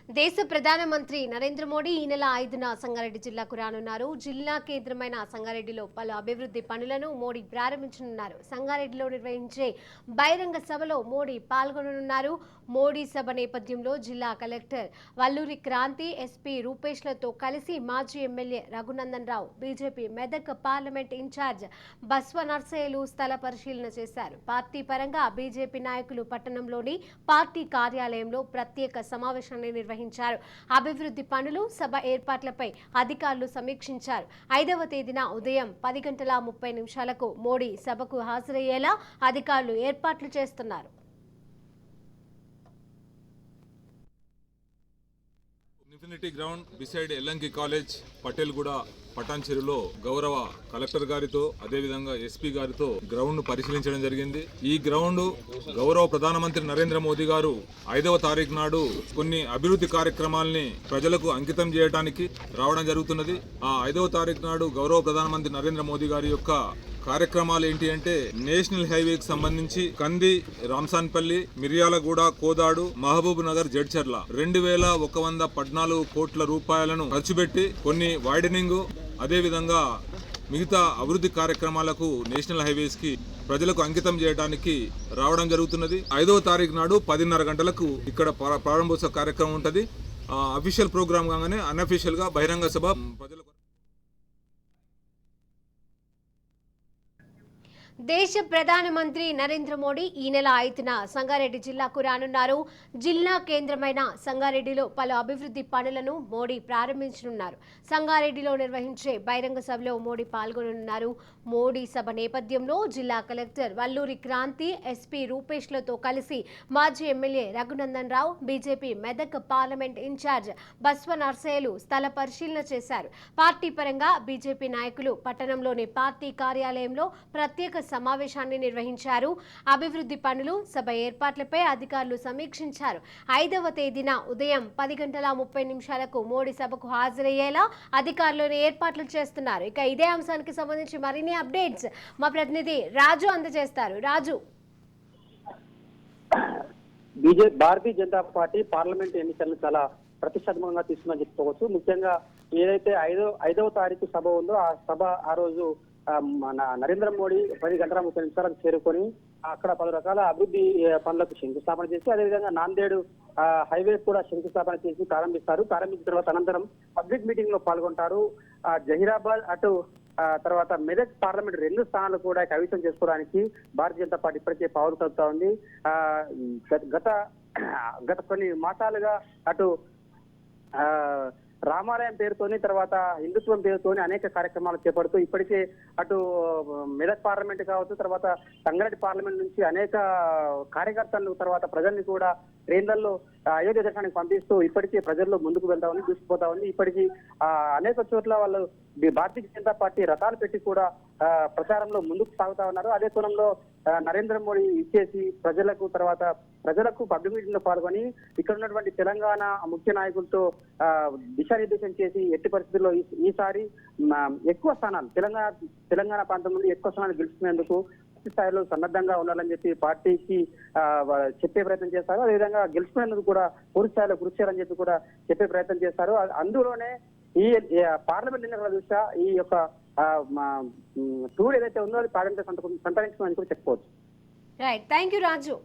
దేశ ప్రధానమంత్రి నరేంద్ర మోడీ ఈ నెల 5న సంగారెడ్డి జిల్లాకు రానున్నారు. జిల్లా కేంద్రమైన సంగారెడ్డిలో పలు అభివృద్ధి పనులను మోడీ ప్రారంభించనున్నారు. సంగారెడ్డిలో నిర్వహించే బహిరంగ సభలో మోడీ పాల్గొననున్నారు. మోడీ సభ నేపథ్యంలో జిల్లా కలెక్టర్ వల్లూరి క్రాంతి, ఎస్పీ రూపేష్లతో కలిసి మాజీ MLA Raghunandan Rao, BJP Medak parliament in charge Baswa నర్సయ్యలు స్థల పరిశీలన చేశారు. పార్టీ పరంగా బీజేపీ నాయకులు పట్టణంలోని పార్టీ కార్యాలయంలో ప్రత్యేక సమావేశాన్ని నిర్వహించారు. అభివృద్ధి పనులు, సభ ఏర్పాట్లపై అధికారులు సమీక్షించారు. 5వ తేదీన ఉదయం 10:30 మోడీ సభకు హాజరయ్యేలా అధికారులు ఏర్పాట్లు చేస్తున్నారు. Infinity ground beside Ellanki college Patelguda పటాన్చెరులో గౌరవ కలెక్టర్ గారితో అదేవిధంగా ఎస్పీ గారితో గ్రౌండ్ పరిశీలించడం జరిగింది. ఈ గ్రౌండ్ గౌరవ ప్రధానమంత్రి నరేంద్ర మోదీ గారు 5వ తారీఖు నాడు కొన్ని అభివృద్ధి కార్యక్రమాల్ని ప్రజలకు అంకితం చేయడానికి రావడం జరుగుతున్నది. ఆ 5వ తారీఖు నాడు గౌరవ ప్రధానమంత్రి నరేంద్ర మోదీ గారి యొక్క కార్యక్రమాలు ఏంటి అంటే నేషనల్ హైవేకి సంబంధించి కంది, రాంసాన్పల్లి, మిర్యాలగూడ, కోదాడు, మహబూబ్ నగర్, జడ్చర్ల 2114 కోట్ల రూపాయలను ఖర్చు పెట్టి కొన్ని వైడనింగ్ అదేవిధంగా మిగతా అభివృద్ధి కార్యక్రమాలకు నేషనల్ హైవేస్ కి ప్రజలకు అంకితం చేయడానికి రావడం జరుగుతున్నది. 5వ తారీఖు నాడు 10:30 గంటలకు ఇక్కడ ప్రారంభోత్సవ కార్యక్రమం ఉంటుంది. అఫీషియల్ ప్రోగ్రామ్ కాగానే అన్అఫీషియల్ గా బహిరంగ సభ ప్రజలకు. దేశ ప్రధానమంత్రి నరేంద్ర మోడీ ఈ నెల 5న సంగారెడ్డి జిల్లాకు రానున్నారు. జిల్లా కేంద్రమైన సంగారెడ్డిలో పలు అభివృద్ధి పనులను మోడీ ప్రారంభించనున్నారు. సంగారెడ్డిలో నిర్వహించే బహిరంగ సభలో మోడీ పాల్గొననున్నారు. మోడీ సభ నేపథ్యంలో జిల్లా కలెక్టర్ వల్లూరి క్రాంతి, ఎస్పీ రూపేష్లతో కలిసి మాజీ MLA Raghunandan Rao, BJP Medak parliament in charge Baswa నర్సయ్యలు స్థల పరిశీలన చేశారు. పార్టీ పరంగా బీజేపీ నాయకులు పట్టణంలోని పార్టీ కార్యాలయంలో ప్రత్యేక సమావేశాన్ని నిర్వహించారు. అభివృద్ధి పనులు, సభ ఏర్పాట్లపై అధికారులు సమీక్షించారు. 5వ తేదీన ఉదయం 10:30 మోడీ సభకు హాజరయ్యేలా అధికారులు ఏర్పాట్లు చేస్తున్నారు. ఇక ఇదే అంశానికి సంబంధించి మరిన్ని అప్డేట్స్ మా ప్రతినిధి రాజు అందజేస్తారు. రాజు, భారతీయ జనతా పార్టీ పార్లమెంట్ ఎన్నికలను చాలా ప్రతిష్టాత్మకంగా తీసుకుందని చెప్పుకోవచ్చు. ముఖ్యంగా ఏదైతే 5వ తారీఖు సభ ఉందో ఆ సభ ఆ రోజు మన నరేంద్ర మోడీ 10:30 చేరుకొని అక్కడ పలు రకాల అభివృద్ధి పనులకు శంకుస్థాపన చేసి అదేవిధంగా నాందేడు హైవే కూడా శంకుస్థాపన చేసి ప్రారంభించిన తర్వాత అనంతరం పబ్లిక్ మీటింగ్ లో పాల్గొంటారు. జహీరాబాద్ అటు తర్వాత మెదక్ పార్లమెంట్ 2 స్థానాలు కూడా కైవసం చేసుకోవడానికి భారతీయ జనతా పార్టీ ఇప్పటికే పావులు కలుపుతా ఉంది. గత కొన్ని మాసాలుగా అటు రామాలయం పేరుతోని తర్వాత హిందుత్వం పేరుతోని అనేక కార్యక్రమాలు చేపడుతూ ఇప్పటికే అటు మెదక్ పార్లమెంట్ కావచ్చు, తర్వాత సంగారెడ్డి పార్లమెంట్ నుంచి అనేక కార్యకర్తలు తర్వాత ప్రజల్ని కూడా ట్రైన్లలో అయోధ్య దర్శనానికి పంపిస్తూ ఇప్పటికీ ప్రజల్లో ముందుకు వెళ్తా ఉంది, దూసుకుపోతా ఉంది. ఇప్పటికీ అనేక చోట్ల వాళ్ళు భారతీయ జనతా పార్టీ రథాలు పెట్టి కూడా ప్రచారంలో ముందుకు సాగుతా ఉన్నారు. అదే కోణంలో నరేంద్ర మోడీ ఇచ్చేసి ప్రజలకు పబ్లిక్ మీటింగ్ లో పాల్గొని ఇక్కడ ఉన్నటువంటి తెలంగాణ ముఖ్య నాయకులతో దిశానిర్దేశం చేసి ఎట్టి పరిస్థితుల్లో ఈసారి ఎక్కువ స్థానాలు తెలంగాణ ప్రాంతం నుండి ఎక్కువ స్థానాలు గెలుచుకునేందుకు స్థాయిలో సన్నద్ధంగా ఉండాలని చెప్పి పార్టీకి చెప్పే ప్రయత్నం చేస్తారు. అదేవిధంగా గెలుచుకునేందుకు కూడా పూర్తి స్థాయిలో కృషి చేయాలని చెప్పి కూడా చెప్పే ప్రయత్నం చేస్తారు. అందులోనే ఈ పార్లమెంట్ ఎన్నికల దృష్ట్యా ఈ యొక్క టూర్ ఏదైతే ఉందో అది పార్లమెంట్ సంతరించుకోవాలని కూడా చెప్పుకోవచ్చు. Right, thank you Raju.